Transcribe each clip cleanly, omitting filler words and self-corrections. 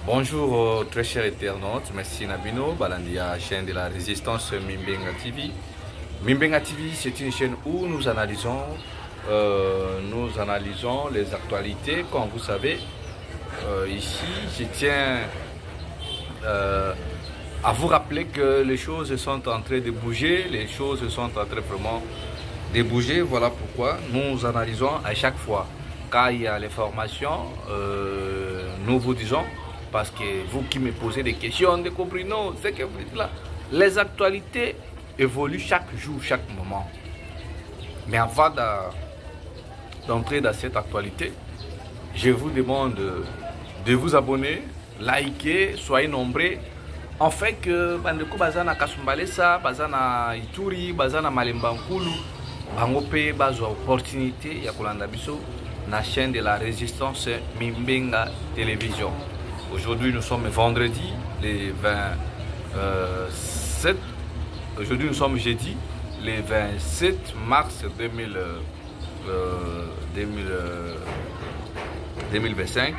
Bonjour très chers internautes, merci Nabino, Balandia, chaîne de la résistance Mimbenga TV. Mimbenga TV, c'est une chaîne où nous analysons les actualités. Comme vous savez, ici, je tiens à vous rappeler que les choses sont en train de bouger, les choses sont en train vraiment de bouger. Voilà pourquoi nous analysons à chaque fois. Quand il y a les formations, nous vous disons, parce que vous qui me posez des questions, de compris, non, c'est que vous dites là, les actualités évoluent chaque jour, chaque moment. Mais avant d'entrer dans cette actualité, je vous demande de vous abonner, liker, soyez nombreux. En fait que bandeko bazana Kasumbalesa, bazana Ituri, bazana Malembankulu, bangope bazwa opportunité ya kolanda biso na chaîne de la résistance Mimbenga Télévision. Aujourd'hui nous sommes vendredi, le 27. Aujourd'hui nous sommes jeudi, le 27 mars 2025.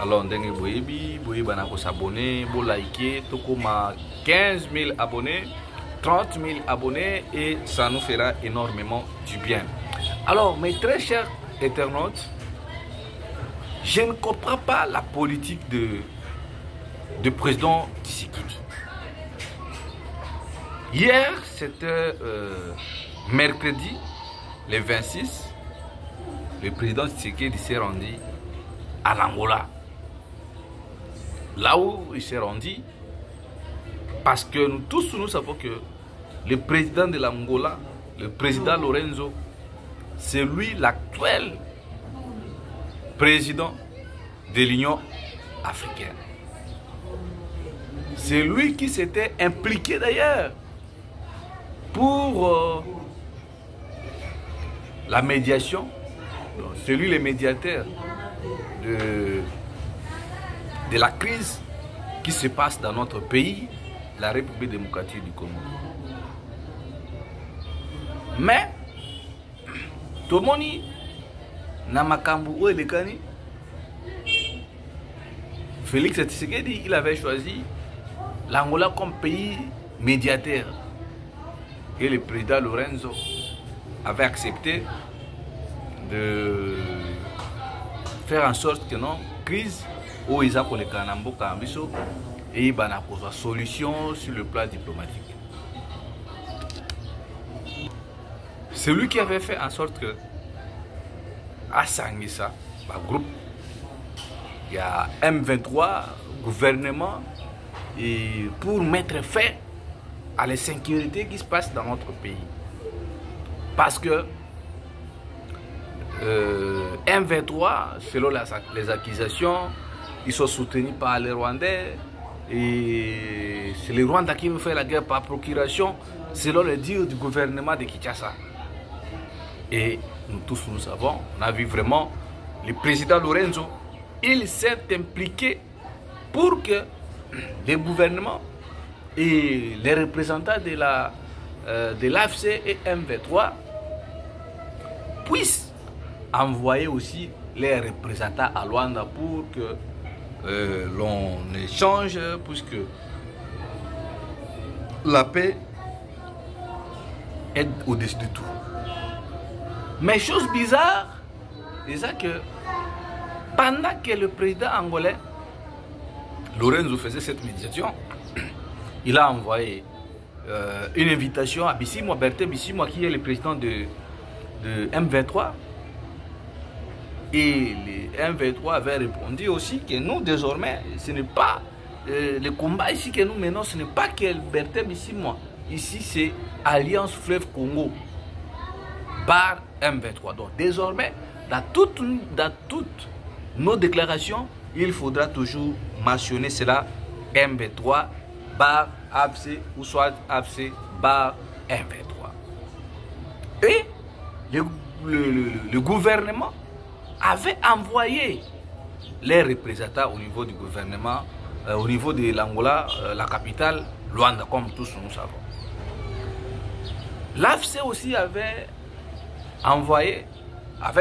Alors, ndenge boyebi bana ko s'abonner, bo liker, tokoma 15 000 abonnés, 30 000 abonnés et ça nous fera énormément du bien. Alors, mes très chers internautes, je ne comprends pas la politique de président Tshisekedi. Hier, c'était mercredi, le 26, le président Tshisekedi s'est rendu à l'Angola. Là où il s'est rendu, parce que nous tous nous savons que le président de l'Angola, le président Lorenzo, c'est lui l'actuel président de l'Union africaine. C'est lui qui s'était impliqué d'ailleurs pour la médiation. C'est lui le médiateur de la crise qui se passe dans notre pays, la République démocratique du Congo. Mais, Tomoni, Namakambu ou Elekani, Félix Tshisekedi, il avait choisi l'Angola comme pays médiateur. Et le président Lorenzo avait accepté de faire en sorte que non, crise où ils ont et il y a une solution sur le plan diplomatique. C'est lui qui avait fait en sorte que à Sangissa, le groupe, il y a M23, gouvernement, et pour mettre fin à l'insécurité qui se passe dans notre pays. Parce que M23, selon les accusations, ils sont soutenus par les Rwandais et c'est les Rwandais qui veulent faire la guerre par procuration, selon le dire du gouvernement de Kinshasa. Et nous tous nous savons, on a vu vraiment le président Lorenzo, il s'est impliqué pour que les gouvernements et les représentants de l'AFC et M23 puissent envoyer aussi les représentants à Luanda pour que l'on échange, puisque la paix est au-dessus de tout. Mais chose bizarre, c'est ça que pendant que le président angolais Lorenzo faisait cette médiation, il a envoyé une invitation à Bissimo, Berthe Bissimo, qui est le président de M23. Et les M23 avaient répondu aussi que nous, désormais, ce n'est pas le combat ici que nous menons, ce n'est pas que Berthe Bissimo. Ici, c'est Alliance Fleuve Congo, bar M23. Donc, désormais, dans toutes nos déclarations, il faudra toujours mentionner cela, M23, bar AFC, ou soit AFC, bar M23. Et le gouvernement avait envoyé les représentants au niveau du gouvernement, au niveau de l'Angola, la capitale, Luanda, comme tous nous savons. L'AFC aussi avait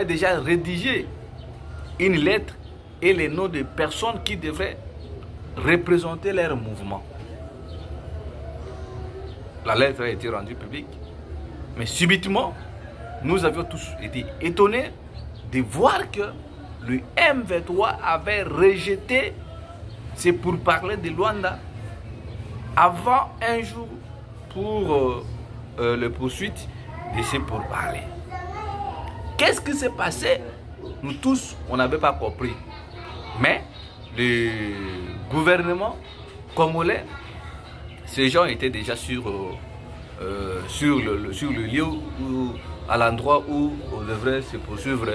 déjà rédigé une lettre et les noms de personnes qui devraient représenter leur mouvement. La lettre a été rendue publique. Mais subitement, nous avions tous été étonnés de voir que le M23 avait rejeté ces pourparlers de Luanda avant un jour pour le poursuite de ces pourparlers. Qu'est-ce qui s'est passé? Nous tous, on n'avait pas compris. Mais le gouvernement congolais, ces gens étaient déjà sur le lieu, à l'endroit où on devrait se poursuivre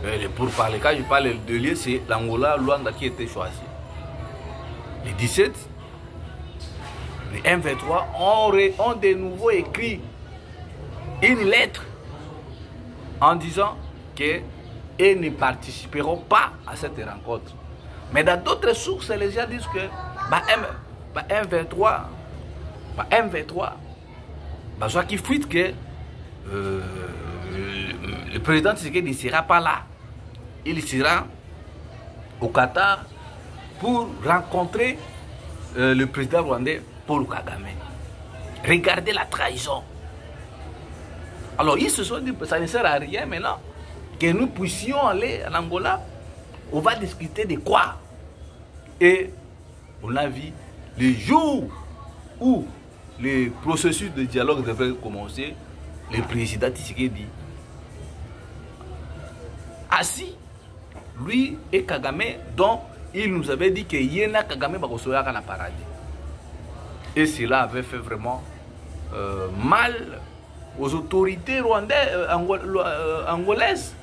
les pourparlers. Quand je parle de lieu, c'est l'Angola, Luanda qui était choisi. Les 17, les M23 ont de nouveau écrit une lettre en disant qu'ils ne participeront pas à cette rencontre. Mais dans d'autres sources, les gens disent que M23, soit qui fuite que le président Tshisekedi ne sera pas là. Il sera au Qatar pour rencontrer le président rwandais Paul Kagame. Regardez la trahison. Alors ils se sont dit que ça ne sert à rien maintenant que nous puissions aller en Angola. On va discuter de quoi? Et on a vu le jour où le processus de dialogue devait commencer, le président Tshisekedi assis, lui et Kagame, dont il nous avait dit que Yéna Kagame va recevoir un paradis. Et cela avait fait vraiment mal aux autorités rwandaises, angolaises.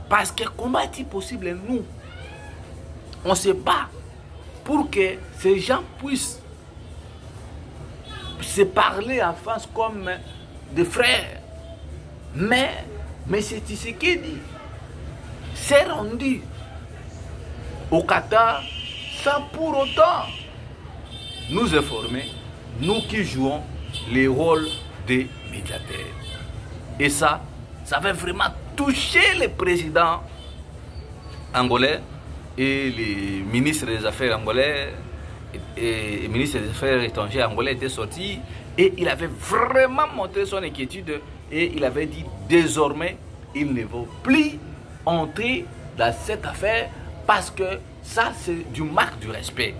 Parce que comment est-il possible, nous, on se bat pour que ces gens puissent se parler en face comme des frères. Mais M. Tshisekedi s'est rendu au Qatar sans pour autant nous informer, nous qui jouons les rôles des médiateurs. Et ça avait vraiment touché les présidents angolais et les ministres des Affaires angolais et les ministres des Affaires étrangères angolais étaient sortis et il avait vraiment montré son inquiétude et il avait dit désormais il ne va plus entrer dans cette affaire parce que ça c'est du marque du respect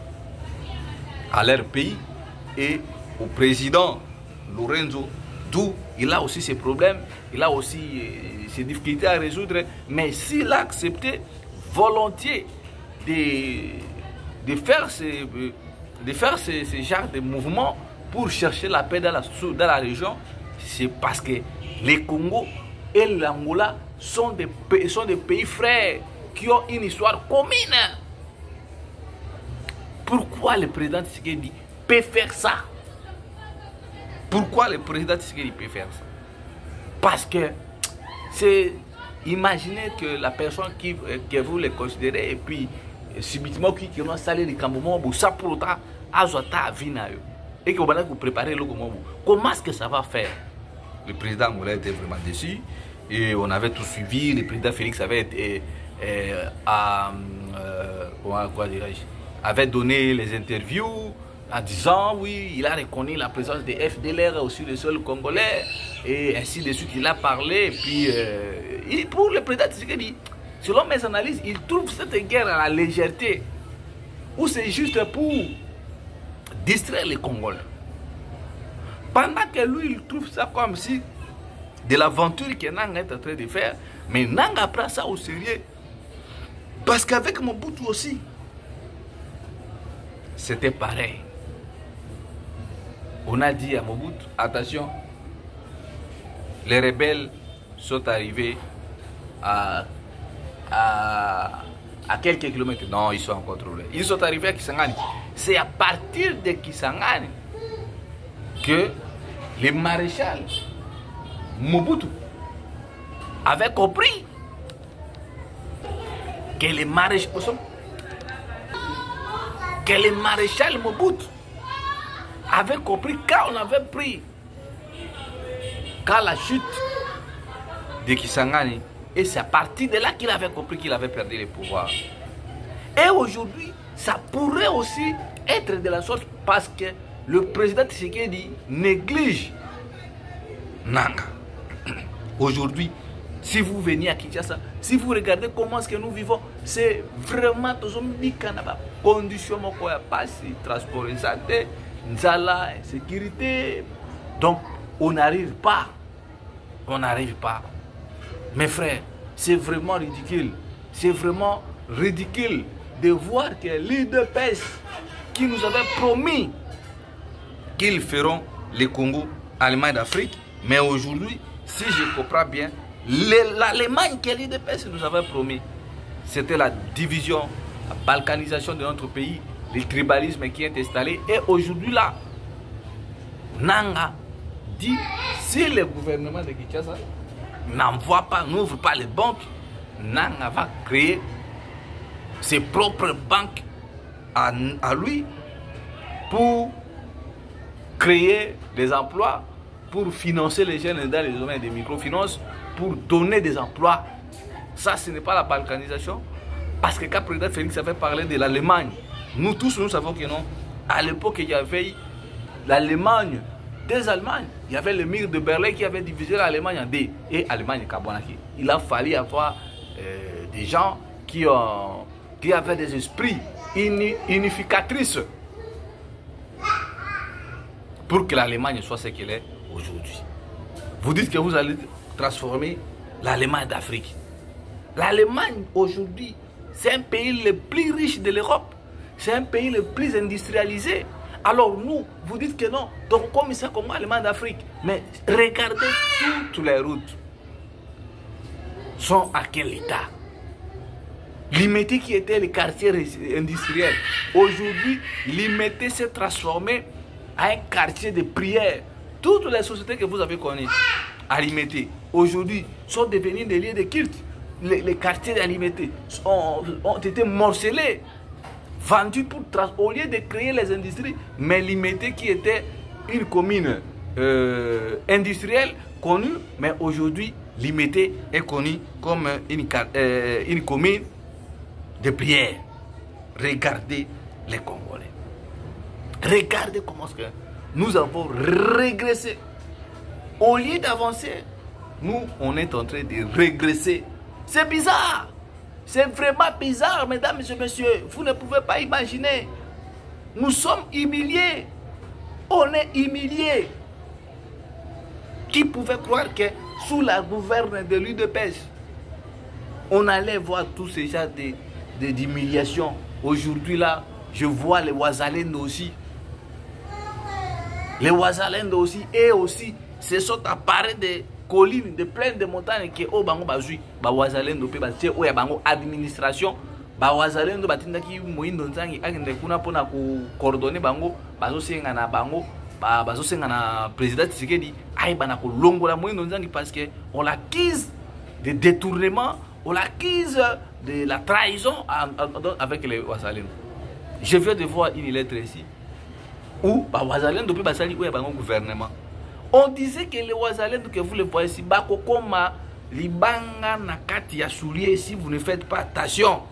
à leur pays et au président Lorenzo, d'où il a aussi ses problèmes, il a aussi ses difficultés à résoudre, mais s'il a accepté volontiers de faire ce genre de mouvements pour chercher la paix dans la région, c'est parce que les Congo et l'Angola sont des pays frères qui ont une histoire commune. Pourquoi le président Tshisekedi peut faire ça? Pourquoi le président Tshisekedi peut faire ça? Parce que c'est imaginez que la personne que vous les considérez et puis subitement qui va salir les cambomons ça pour autant azota vina et que vous préparez le comment est-ce que ça va faire? Le président angolais était vraiment déçu et on avait tout suivi. Le président Félix avait été avait donné les interviews en disant oui, il a reconnu la présence des FDLR sur le sol congolais et ainsi de suite. Il a parlé et puis pour le président Tshisekedi, selon mes analyses, il trouve cette guerre à la légèreté ou c'est juste pour distraire les Congolais. Pendant que lui, il trouve ça comme si de l'aventure que Nanga est en train de faire, mais Nanga prend ça au sérieux. Parce qu'avec Mobutu aussi, c'était pareil. On a dit à Mobutu, attention, les rebelles sont arrivés à quelques kilomètres. Non, ils sont en contrôle. Ils sont arrivés à Kisangani. C'est à partir de Kisangani que le maréchal Mobutu avait compris que le maréchal Mobutu avait compris quand on avait pris la chute de Kisangani. Et c'est à partir de là qu'il avait compris qu'il avait perdu le pouvoir. Et aujourd'hui, ça pourrait aussi être de la sorte parce que le président Tshisekedi néglige Nanga. Aujourd'hui, si vous venez à Kinshasa, si vous regardez comment est-ce que nous vivons, c'est vraiment condition transport, santé, nzala, sécurité. Donc, on n'arrive pas. On n'arrive pas. Mes frères, c'est vraiment ridicule. C'est vraiment ridicule de voir que l'UDPS qui nous avait promis qu'ils feront les Congo, Allemagne d'Afrique, mais aujourd'hui, si je comprends bien, l'Allemagne que l'UDPS nous avait promis, c'était la division, la balkanisation de notre pays, le tribalisme qui est installé. Et aujourd'hui là, Nanga dit, si le gouvernement de Kinshasa n'envoie pas, n'ouvre pas les banques, Nanga va créer ses propres banques à lui pour créer des emplois, pour financer les jeunes dans les domaines des microfinances, pour donner des emplois. Ça, ce n'est pas la balkanisation. Parce que quand le président Félix avait parlé de l'Allemagne, nous tous, nous savons que non. À l'époque, il y avait l'Allemagne, des Allemagnes. Il y avait le mur de Berlin qui avait divisé l'Allemagne en deux. Et l'Allemagne Kabonaki. Il a fallu avoir des gens qui avaient des esprits unificatrices pour que l'Allemagne soit ce qu'elle est aujourd'hui. Vous dites que vous allez transformer l'Allemagne d'Afrique. L'Allemagne aujourd'hui, c'est un pays le plus riche de l'Europe. C'est un pays le plus industrialisé. Alors nous, vous dites que non. Donc comme ça, comme l'Allemagne d'Afrique. Mais regardez toutes les routes. Sont à quel état? Limité qui était le quartier industriel. Aujourd'hui, Limité s'est transformé en un quartier de prière. Toutes les sociétés que vous avez connues à Limité, aujourd'hui, sont devenues des lieux de culte. Les quartiers d'Alimité ont été morcelés, vendus au lieu de créer les industries, mais Limité qui était une commune industrielle connue, mais aujourd'hui, Limité est connue comme une commune de prière. Regardez les Congolais. Regardez comment nous avons régressé. Au lieu d'avancer, nous, on est en train de régresser. C'est bizarre. C'est vraiment bizarre, mesdames et messieurs. Vous ne pouvez pas imaginer. Nous sommes humiliés. On est humiliés. Qui pouvait croire que sous la gouverne de l'UDPS, on allait voir tous ces gens d'humiliation. Aujourd'hui là, je vois les Ouazalendo aussi. Les Ouazalendo aussi, et aussi, se sont apparus des collines, de plaines de montagnes qui au bango bazui, ba Ouazalendo pe ba tie o ya bango administration, ba Ouazalendo batindaki moindo nzangi akende kuna pona ko coordonner bango, bazo senga na bango, bazo senga na président Tshisekedi, ay bana ko longola moindo nzangi parce que on l'accuse de détournement, on l'accuse de la trahison avec les Ouazalendo. Je viens de voir une lettre ici où ba Ouazalendo pe basali o ya bango gouvernement. On disait que les Ouazalendo que vous le voyez ici, Bakokoma, Libanga, Nakati, Soulier, si vous ne faites pas attention,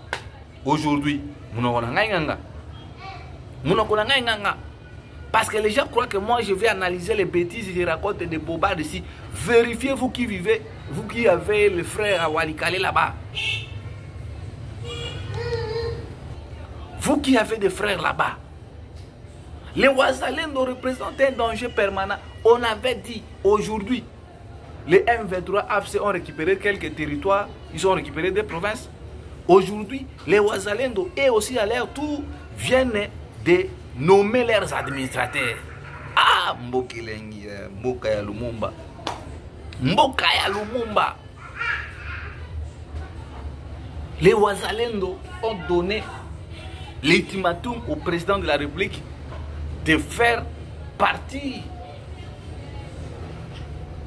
aujourd'hui, parce que les gens croient que moi je vais analyser les bêtises, je raconte des bobards ici. Vérifiez vous qui vivez, vous qui avez le frère à Walikale là-bas. Vous qui avez des frères là-bas. Les Ouazalendo représentent un danger permanent. On avait dit aujourd'hui, les M23 AFC ont récupéré quelques territoires, ils ont récupéré des provinces. Aujourd'hui, les Ouazalendo et aussi à leur tour viennent de nommer leurs administrateurs. Ah, Mbokelengi, Mbokaya Lumumba. Mbokaya Lumumba. Les Ouazalendo ont donné l'ultimatum au président de la République de faire partie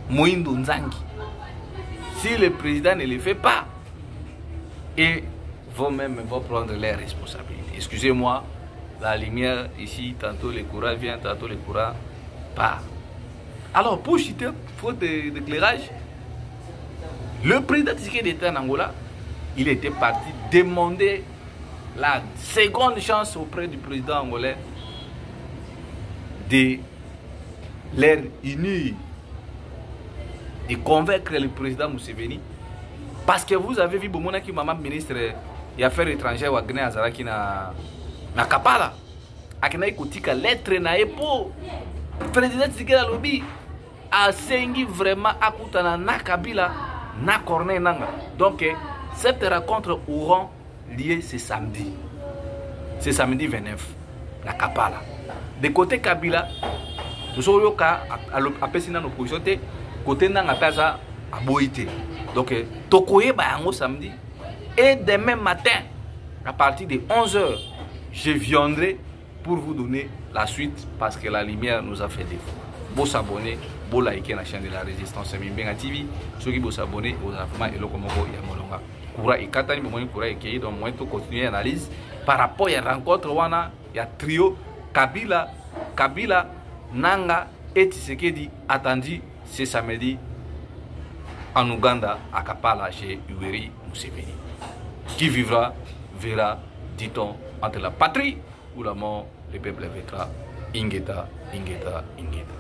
Moïndo Nzangi. Si le président ne le fait pas, et vous-même vont prendre les responsabilités. Excusez-moi, la lumière ici, tantôt le courant vient, tantôt le courant part. Alors, pour citer, faute d'éclairage, le président Tshisekedi était en Angola, il était parti demander la seconde chance auprès du président angolais de les unir, de convaincre le président Museveni. Parce que vous avez vu, Bomona qui maman ministre des Affaires étrangères Wagner Azaraki na Kapala. Akena ikotika lettre na epo. Président Tsikela Lobi a sengi vraiment akutana na Kabila na Corneille Nanga. Donc cette rencontre auront lieu ce samedi. C'est samedi 29 na Kapala. De côté Kabila, nous sommes à Pessina l'opposition, côté Nanga Taza à Boïté. Donc, Tokoye Bayango samedi. Et demain matin, à partir de 11h, je viendrai pour vous donner la suite parce que la lumière nous a fait défaut. Vous s'abonner, vous liker la chaîne de la résistance Mimbenga TV. Ceux qui vous s'abonner, vous avez et le Komoko Yamolonga. Koura et Katani, vous Koura et Kéi, donc moi, tout continuer l'analyse par rapport à la rencontre, il y a trio Kabila, Nanga et Tshisekedi attendu ce samedi en Ouganda, à Kampala, chez Yoweri Museveni. Qui vivra, verra, dit-on, entre la patrie ou la mort, le peuple vaincra. Ingeta, Ingeta, Ingeta.